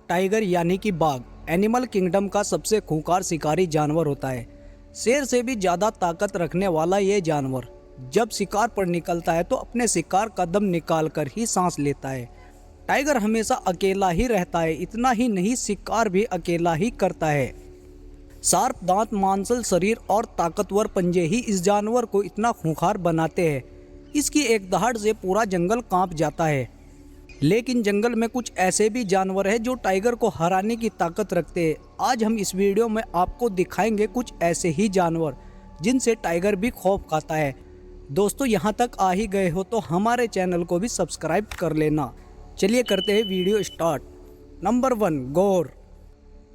Tiger यानी कि बाघ एनिमल किंगडम का सबसे खूंखार शिकारी जानवर होता है। शेर से भी ज्यादा ताकत रखने वाला ये जानवर जब शिकार पर निकलता है तो अपने शिकार का दम निकाल कर ही सांस लेता है। टाइगर हमेशा अकेला ही रहता है, इतना ही नहीं शिकार भी अकेला ही करता है। शार्प दांत, मांसल शरीर और ताकतवर पंजे ही इस जानवर को इतना खूंखार बनाते हैं। इसकी एक दहाड़ से पूरा जंगल कांप जाता है। लेकिन जंगल में कुछ ऐसे भी जानवर हैं जो टाइगर को हराने की ताकत रखते हैं। आज हम इस वीडियो में आपको दिखाएंगे कुछ ऐसे ही जानवर जिनसे टाइगर भी खौफ खाता है। दोस्तों, यहाँ तक आ ही गए हो तो हमारे चैनल को भी सब्सक्राइब कर लेना। चलिए करते हैं वीडियो स्टार्ट। नंबर 1, गौर।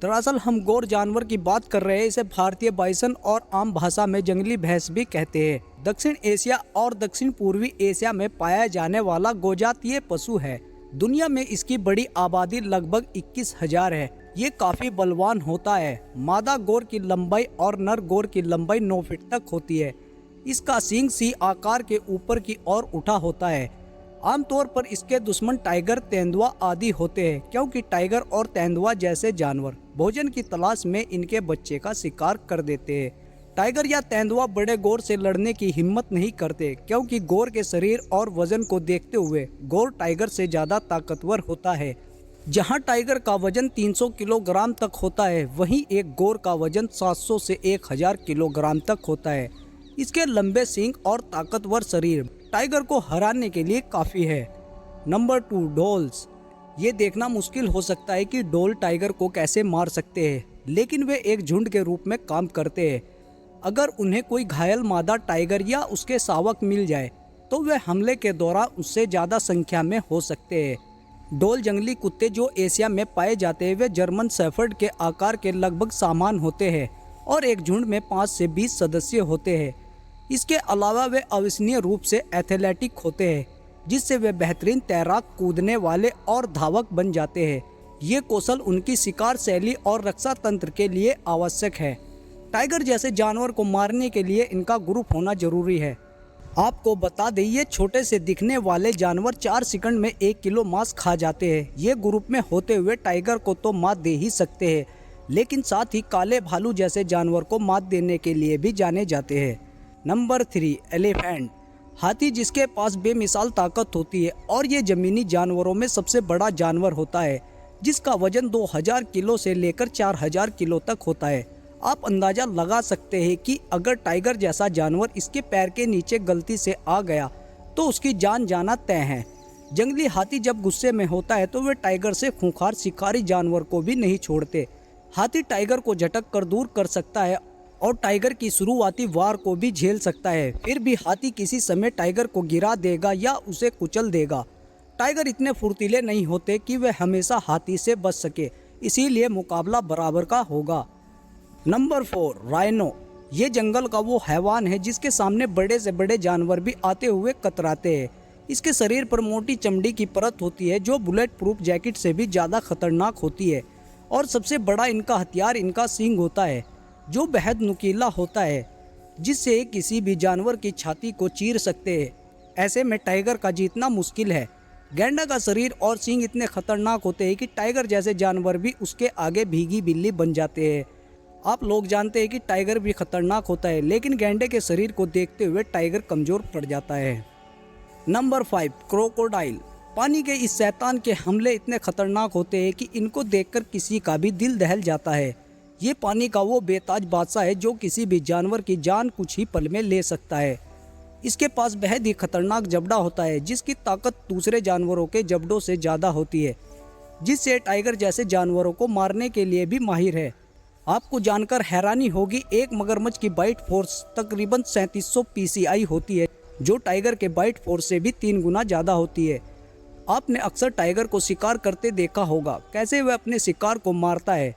दरअसल हम गौर जानवर की बात कर रहे हैं। इसे भारतीय बाइसन और आम भाषा में जंगली भैंस भी कहते हैं। दक्षिण एशिया और दक्षिण पूर्वी एशिया में पाया जाने वाला गोजातीय पशु है। दुनिया में इसकी बड़ी आबादी लगभग 21,000 है। ये काफी बलवान होता है। मादा गौर की लंबाई और नर गौर की लंबाई 9 फीट तक होती है। इसका सींग सी आकार के ऊपर की ओर उठा होता है। आमतौर पर इसके दुश्मन टाइगर, तेंदुआ आदि होते हैं, क्योंकि टाइगर और तेंदुआ जैसे जानवर भोजन की तलाश में इनके बच्चे का शिकार कर देते हैं। टाइगर या तेंदुआ बड़े गौर से लड़ने की हिम्मत नहीं करते, क्योंकि गौर के शरीर और वजन को देखते हुए गौर टाइगर से ज्यादा ताकतवर होता है। जहां टाइगर का वजन 300 किलोग्राम तक होता है, वहीं एक गौर का वजन 700 से 1000 किलोग्राम तक होता है। इसके लंबे सींग और ताकतवर शरीर टाइगर को हराने के लिए काफी है। नंबर 2, ढोल्स। ये देखना मुश्किल हो सकता है कि ढोल टाइगर को कैसे मार सकते हैं, लेकिन वे एक झुंड के रूप में काम करते हैं। अगर उन्हें कोई घायल मादा टाइगर या उसके शावक मिल जाए तो वे हमले के दौरान उससे ज्यादा संख्या में हो सकते हैं। ढोल जंगली कुत्ते जो एशिया में पाए जाते हैं, वे जर्मन शेफर्ड के आकार के लगभग समान होते हैं और एक झुंड में 5 से 20 सदस्य होते हैं। इसके अलावा वे अविश्वसनीय रूप से एथलेटिक होते हैं, जिससे वे बेहतरीन तैराक, कूदने वाले और धावक बन जाते हैं। ये कौशल उनकी शिकार शैली और रक्षा तंत्र के लिए आवश्यक है। टाइगर जैसे जानवर को मारने के लिए इनका ग्रुप होना जरूरी है। आपको बता दें, ये छोटे से दिखने वाले जानवर 4 सेकंड में 1 किलो मांस खा जाते हैं। ये ग्रुप में होते हुए टाइगर को तो मात दे ही सकते हैं, लेकिन साथ ही काले भालू जैसे जानवर को मात देने के लिए भी जाने जाते हैं। Number 3, elephant. हाथी, जिसके पास बेमिसाल ताकत होती है और ये जमीनी जानवरों में सबसे बड़ा जानवर होता है, जिसका वजन 2000 किलो से लेकर 4000 किलो तक होता है। आप अंदाजा लगा सकते हैं कि अगर टाइगर जैसा जानवर इसके पैर के नीचे गलती से आ गया तो उसकी जान जाना तय है। जंगली हाथी जब गुस्से में होता है तो वे टाइगर से खूंखार शिकारी जानवर को भी नहीं छोड़ते। हाथी टाइगर को झटक कर दूर कर सकता है और टाइगर की शुरुआती वार को भी झेल सकता है। फिर भी हाथी किसी समय टाइगर को गिरा देगा या उसे कुचल देगा। टाइगर इतने फुर्तीले नहीं होते कि वे हमेशा हाथी से बच सके, इसीलिए मुकाबला बराबर का होगा। Number 4, rhino. ये जंगल का वो हैवान है जिसके सामने बड़े से बड़े जानवर भी आते हुए कतराते हैं। इसके शरीर पर मोटी चमड़ी की परत होती है जो बुलेट प्रूफ जैकेट से भी ज़्यादा खतरनाक होती है, और सबसे बड़ा इनका हथियार इनका सींग होता है, जो बेहद नुकीला होता है, जिससे किसी भी जानवर की छाती को चीर सकते हैं। ऐसे में टाइगर का जीतना मुश्किल है। गैंडा का शरीर और सींग इतने खतरनाक होते हैं कि टाइगर जैसे जानवर भी उसके आगे भीगी बिल्ली बन जाते हैं। आप लोग जानते हैं कि टाइगर भी खतरनाक होता है, लेकिन गैंडे के शरीर को देखते हुए टाइगर कमजोर पड़ जाता है। Number 5, crocodile. पानी के इस शैतान के हमले इतने खतरनाक होते हैं कि इनको देखकर किसी का भी दिल दहल जाता है। ये पानी का वो बेताज बादशाह है जो किसी भी जानवर की जान कुछ ही पल में ले सकता है। इसके पास बेहद ही खतरनाक जबड़ा होता है, जिसकी ताकत दूसरे जानवरों के जबड़ों से ज़्यादा होती है, जिससे टाइगर जैसे जानवरों को मारने के लिए भी माहिर है। आपको जानकर हैरानी होगी, एक मगरमच्छ की बाइट फोर्स तकरीबन 3700 PSI होती है, जो टाइगर के बाइट फोर्स से भी 3 गुना ज़्यादा होती है। आपने अक्सर टाइगर को शिकार करते देखा होगा, कैसे वह अपने शिकार को मारता है।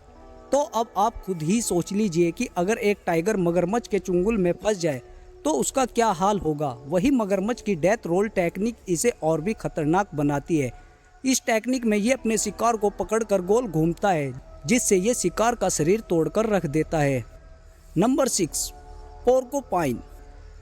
तो अब आप खुद ही सोच लीजिए कि अगर एक टाइगर मगरमच्छ के चुंगल में फंस जाए तो उसका क्या हाल होगा। वही मगरमच्छ की डेथ रोल टेक्निक इसे और भी खतरनाक बनाती है। इस टेक्निक में ये अपने शिकार को पकड़कर गोल घूमता है, जिससे ये शिकार का शरीर तोड़कर रख देता है। नंबर 6, पोर्कोपाइन।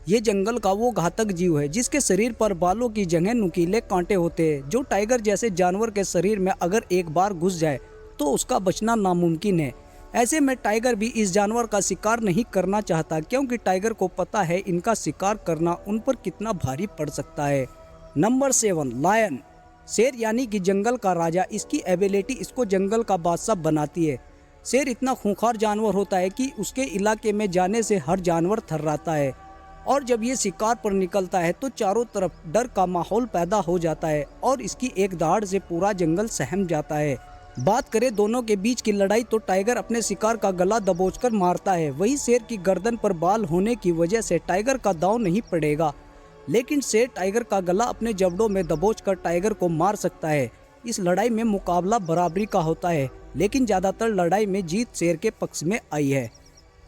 ये जंगल का वो घातक जीव है जिसके शरीर पर बालों की जगह नुकीले कांटे होते हैं, जो टाइगर जैसे जानवर के शरीर में अगर एक बार घुस जाए तो उसका बचना नामुमकिन है। ऐसे में टाइगर भी इस जानवर का शिकार नहीं करना चाहता, क्योंकि टाइगर को पता है इनका शिकार करना उन पर कितना भारी पड़ सकता है। नंबर 7, लायन। शेर यानी कि जंगल का राजा, इसकी एबिलिटी इसको जंगल का बादशाह बनाती है। शेर इतना खूंखार जानवर होता है कि उसके इलाके में जाने से हर जानवर थर्राता है, और जब ये शिकार पर निकलता है तो चारों तरफ डर का माहौल पैदा हो जाता है और इसकी एक दहाड़ से पूरा जंगल सहम जाता है। बात करें दोनों के बीच की लड़ाई तो टाइगर अपने शिकार का गला दबोचकर मारता है, वही शेर की गर्दन पर बाल होने की वजह से टाइगर का दांव नहीं पड़ेगा, लेकिन शेर टाइगर का गला अपने जबड़ों में दबोचकर टाइगर को मार सकता है। इस लड़ाई में मुकाबला बराबरी का होता है, लेकिन ज्यादातर लड़ाई में जीत शेर के पक्ष में आई है।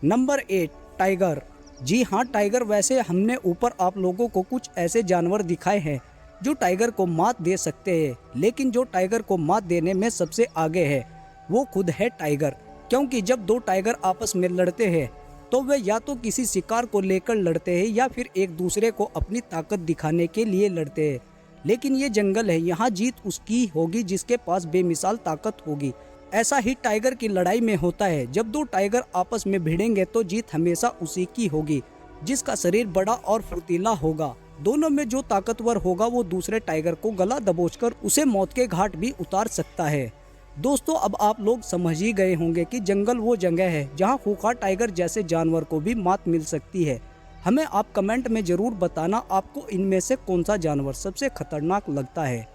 Number 8, tiger. जी हाँ, टाइगर। वैसे हमने ऊपर आप लोगों को कुछ ऐसे जानवर दिखाए हैं जो टाइगर को मात दे सकते हैं, लेकिन जो टाइगर को मात देने में सबसे आगे है वो खुद है टाइगर। क्योंकि जब दो टाइगर आपस में लड़ते हैं तो वे या तो किसी शिकार को लेकर लड़ते हैं या फिर एक दूसरे को अपनी ताकत दिखाने के लिए लड़ते हैं। लेकिन ये जंगल है, यहाँ जीत उसकी होगी जिसके पास बेमिसाल ताकत होगी। ऐसा ही टाइगर की लड़ाई में होता है, जब दो टाइगर आपस में भिड़ेंगे तो जीत हमेशा उसी की होगी जिसका शरीर बड़ा और फुर्तीला होगा। दोनों में जो ताकतवर होगा वो दूसरे टाइगर को गला दबोचकर उसे मौत के घाट भी उतार सकता है। दोस्तों, अब आप लोग समझ ही गए होंगे कि जंगल वो जगह है जहाँ खूंखार टाइगर जैसे जानवर को भी मात मिल सकती है। हमें आप कमेंट में जरूर बताना आपको इनमें से कौन सा जानवर सबसे खतरनाक लगता है।